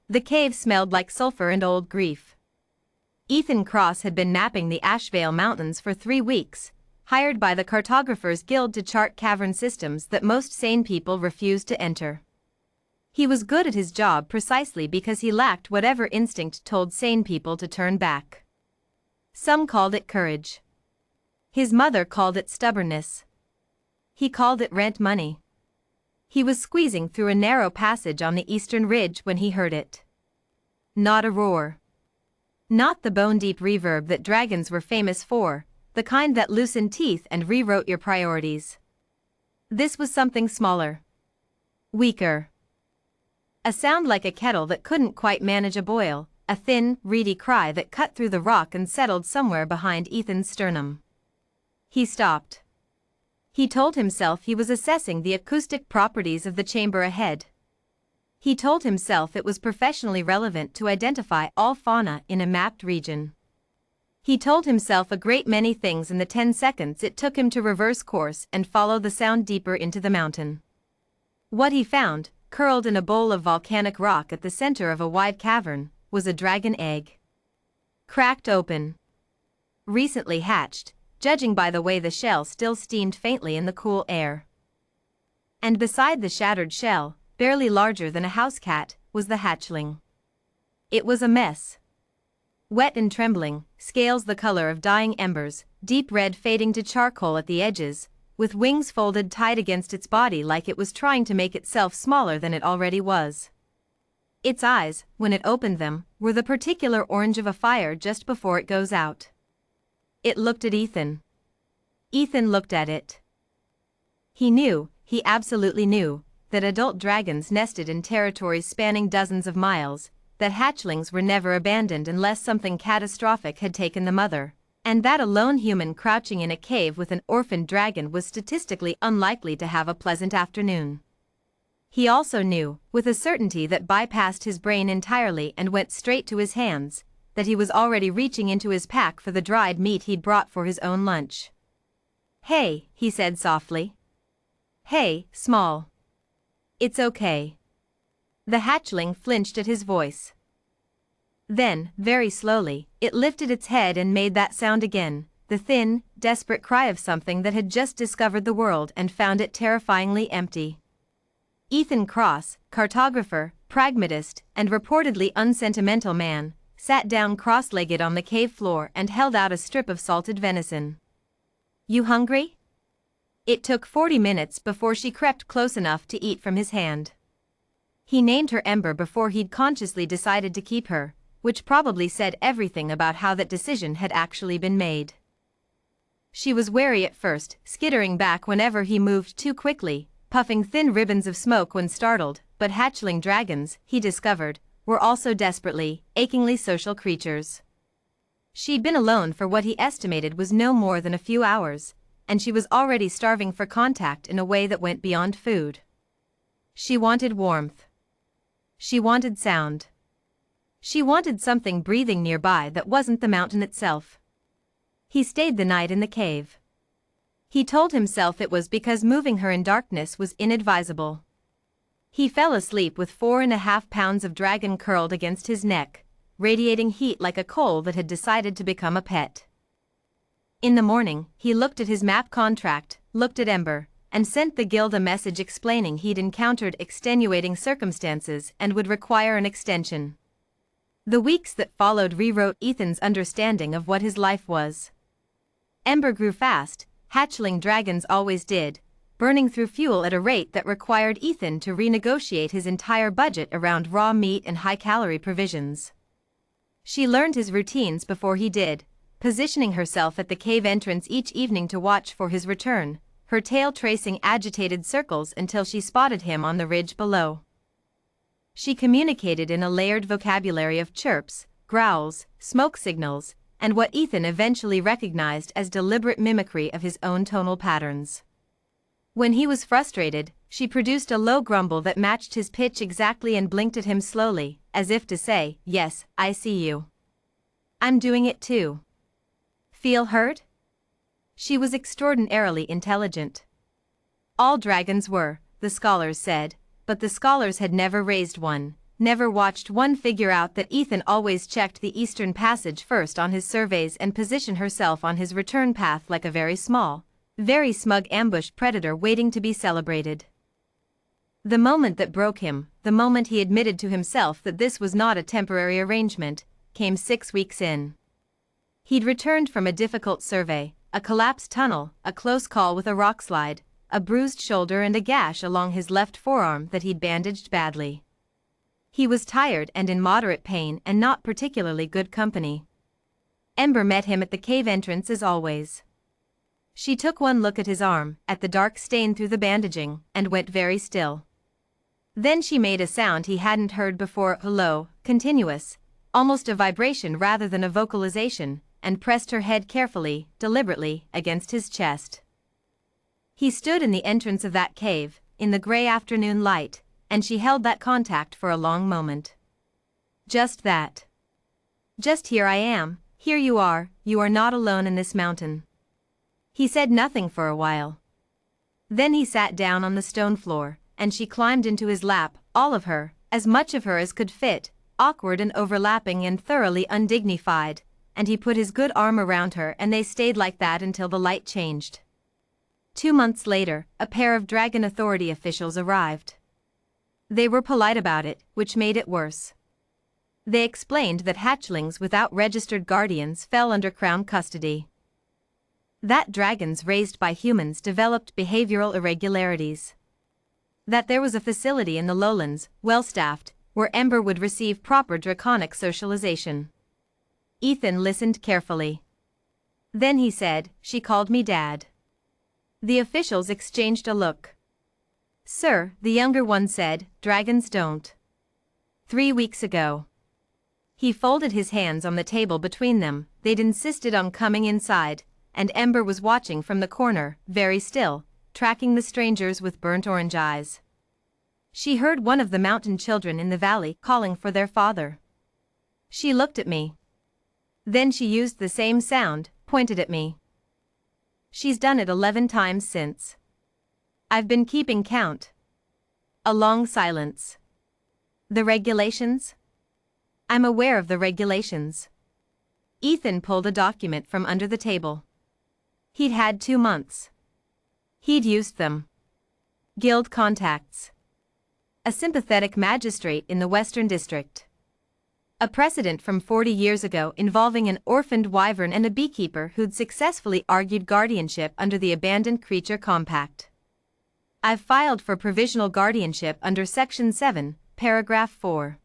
The cave smelled like sulfur and old grief. Ethan Cross had been mapping the Ashvale Mountains for 3 weeks, hired by the Cartographers Guild to chart cavern systems that most sane people refused to enter. He was good at his job precisely because he lacked whatever instinct told sane people to turn back. Some called it courage. His mother called it stubbornness. He called it rent money. He was squeezing through a narrow passage on the eastern ridge when he heard it. Not a roar. Not the bone-deep reverb that dragons were famous for, the kind that loosened teeth and rewrote your priorities. This was something smaller. Weaker. A sound like a kettle that couldn't quite manage a boil, a thin, reedy cry that cut through the rock and settled somewhere behind Ethan's sternum. He stopped. He told himself he was assessing the acoustic properties of the chamber ahead. He told himself it was professionally relevant to identify all fauna in a mapped region. He told himself a great many things in the 10 seconds it took him to reverse course and follow the sound deeper into the mountain. What he found, curled in a bowl of volcanic rock at the center of a wide cavern, was a dragon egg. Cracked open. Recently hatched, judging by the way the shell still steamed faintly in the cool air. And beside the shattered shell, barely larger than a house cat, was the hatchling. It was a mess. Wet and trembling, scales the color of dying embers, deep red fading to charcoal at the edges, with wings folded tight against its body like it was trying to make itself smaller than it already was. Its eyes, when it opened them, were the particular orange of a fire just before it goes out. It looked at Ethan. Ethan looked at it. He knew, he absolutely knew, that adult dragons nested in territories spanning dozens of miles, that hatchlings were never abandoned unless something catastrophic had taken the mother, and that a lone human crouching in a cave with an orphaned dragon was statistically unlikely to have a pleasant afternoon. He also knew, with a certainty that bypassed his brain entirely and went straight to his hands, that he was already reaching into his pack for the dried meat he'd brought for his own lunch. "Hey," he said softly. "Hey, small. It's okay." The hatchling flinched at his voice. Then, very slowly, it lifted its head and made that sound again, the thin, desperate cry of something that had just discovered the world and found it terrifyingly empty. Ethan Cross, cartographer, pragmatist, and reportedly unsentimental man, sat down cross-legged on the cave floor and held out a strip of salted venison. "You hungry?" It took 40 minutes before she crept close enough to eat from his hand. He named her Ember before he'd consciously decided to keep her, which probably said everything about how that decision had actually been made. She was wary at first, skittering back whenever he moved too quickly, puffing thin ribbons of smoke when startled, but hatchling dragons, he discovered, were also desperately, achingly social creatures. She'd been alone for what he estimated was no more than a few hours, and she was already starving for contact in a way that went beyond food. She wanted warmth. She wanted sound. She wanted something breathing nearby that wasn't the mountain itself. He stayed the night in the cave. He told himself it was because moving her in darkness was inadvisable. He fell asleep with 4.5 pounds of dragon curled against his neck, radiating heat like a coal that had decided to become a pet. In the morning, he looked at his map contract, looked at Ember, and sent the guild a message explaining he'd encountered extenuating circumstances and would require an extension. The weeks that followed rewrote Ethan's understanding of what his life was. Ember grew fast, hatchling dragons always did, burning through fuel at a rate that required Ethan to renegotiate his entire budget around raw meat and high-calorie provisions. She learned his routines before he did, positioning herself at the cave entrance each evening to watch for his return, her tail tracing agitated circles until she spotted him on the ridge below. She communicated in a layered vocabulary of chirps, growls, smoke signals, and what Ethan eventually recognized as deliberate mimicry of his own tonal patterns. When he was frustrated, she produced a low grumble that matched his pitch exactly and blinked at him slowly, as if to say, "Yes, I see you. I'm doing it too. Feel hurt?" She was extraordinarily intelligent. All dragons were, the scholars said, but the scholars had never raised one, never watched one figure out that Ethan always checked the Eastern Passage first on his surveys and positioned herself on his return path like a very small, very smug ambushed predator waiting to be celebrated. The moment that broke him, the moment he admitted to himself that this was not a temporary arrangement, came 6 weeks in. He'd returned from a difficult survey, a collapsed tunnel, a close call with a rockslide, a bruised shoulder and a gash along his left forearm that he'd bandaged badly. He was tired and in moderate pain and not particularly good company. Ember met him at the cave entrance as always. She took one look at his arm, at the dark stain through the bandaging, and went very still. Then she made a sound he hadn't heard before, low, continuous, almost a vibration rather than a vocalization, and pressed her head carefully, deliberately, against his chest. He stood in the entrance of that cave, in the gray afternoon light, and she held that contact for a long moment. Just that. Just here I am, here you are not alone in this mountain. He said nothing for a while. Then he sat down on the stone floor, and she climbed into his lap, all of her, as much of her as could fit, awkward and overlapping and thoroughly undignified, and he put his good arm around her and they stayed like that until the light changed. 2 months later, a pair of Dragon Authority officials arrived. They were polite about it, which made it worse. They explained that hatchlings without registered guardians fell under Crown custody. That dragons raised by humans developed behavioral irregularities. That there was a facility in the lowlands, well-staffed, where Ember would receive proper draconic socialization. Ethan listened carefully. Then he said, "She called me Dad." The officials exchanged a look. "Sir," the younger one said, "dragons don't." 3 weeks ago. He folded his hands on the table between them, they'd insisted on coming inside, and Ember was watching from the corner, very still, tracking the strangers with burnt orange eyes. She heard one of the mountain children in the valley calling for their father. She looked at me. Then she used the same sound, pointed at me. She's done it 11 times since. I've been keeping count. A long silence. The regulations? I'm aware of the regulations. Ethan pulled a document from under the table. He'd had 2 months. He'd used them. Guild contacts. A sympathetic magistrate in the Western District. A precedent from 40 years ago involving an orphaned wyvern and a beekeeper who'd successfully argued guardianship under the Abandoned Creature Compact. I've filed for provisional guardianship under Section 7, Paragraph 4.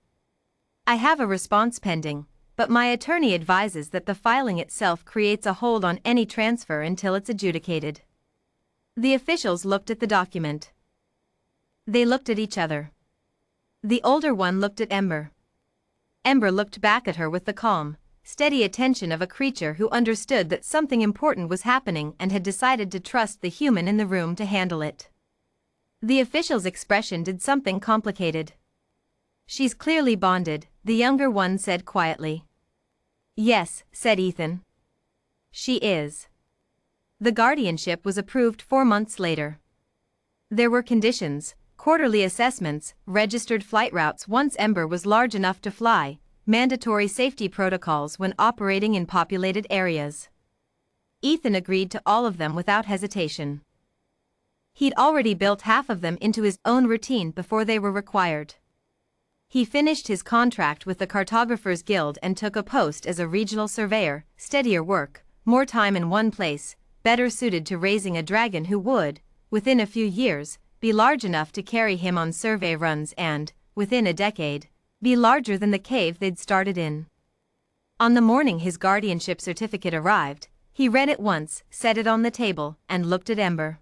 I have a response pending, but my attorney advises that the filing itself creates a hold on any transfer until it's adjudicated. The officials looked at the document. They looked at each other. The older one looked at Ember. Ember looked back at her with the calm, steady attention of a creature who understood that something important was happening and had decided to trust the human in the room to handle it. The official's expression did something complicated. "She's clearly bonded," the younger one said quietly. "Yes," said Ethan. "She is." The guardianship was approved 4 months later. There were conditions. Quarterly assessments, registered flight routes once Ember was large enough to fly, mandatory safety protocols when operating in populated areas. Ethan agreed to all of them without hesitation. He'd already built half of them into his own routine before they were required. He finished his contract with the Cartographers Guild and took a post as a regional surveyor, steadier work, more time in one place, better suited to raising a dragon who would, within a few years, be large enough to carry him on survey runs and, within a decade, be larger than the cave they'd started in. On the morning his guardianship certificate arrived, he read it once, set it on the table, and looked at Ember.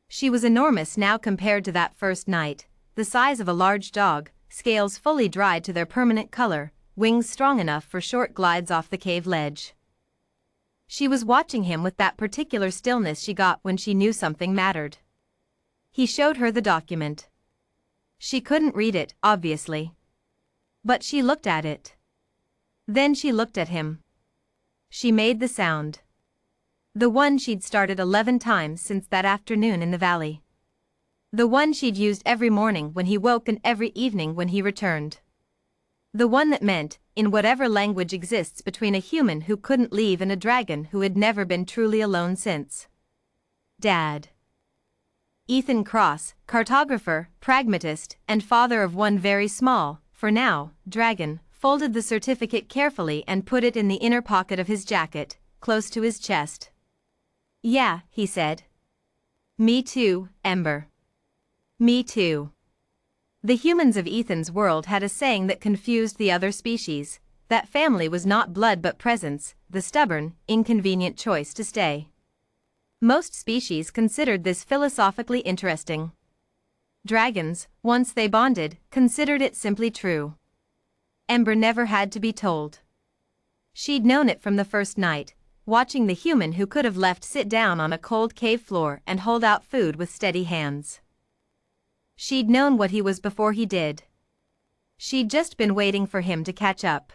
She was enormous now compared to that first night, the size of a large dog, scales fully dried to their permanent color, wings strong enough for short glides off the cave ledge. She was watching him with that particular stillness she got when she knew something mattered. He showed her the document. She couldn't read it, obviously. But she looked at it. Then she looked at him. She made the sound. The one she'd started 11 times since that afternoon in the valley. The one she'd used every morning when he woke and every evening when he returned. The one that meant, in whatever language exists between a human who couldn't leave and a dragon who had never been truly alone since. Dad. Ethan Cross, cartographer, pragmatist, and father of one very small, for now, dragon, folded the certificate carefully and put it in the inner pocket of his jacket, close to his chest. Yeah, he said. Me too, Ember. Me too. The humans of Ethan's world had a saying that confused the other species, that family was not blood but presence, the stubborn, inconvenient choice to stay. Most species considered this philosophically interesting. Dragons, once they bonded, considered it simply true. Ember never had to be told. She'd known it from the first night, watching the human who could have left sit down on a cold cave floor and hold out food with steady hands. She'd known what he was before he did. She'd just been waiting for him to catch up.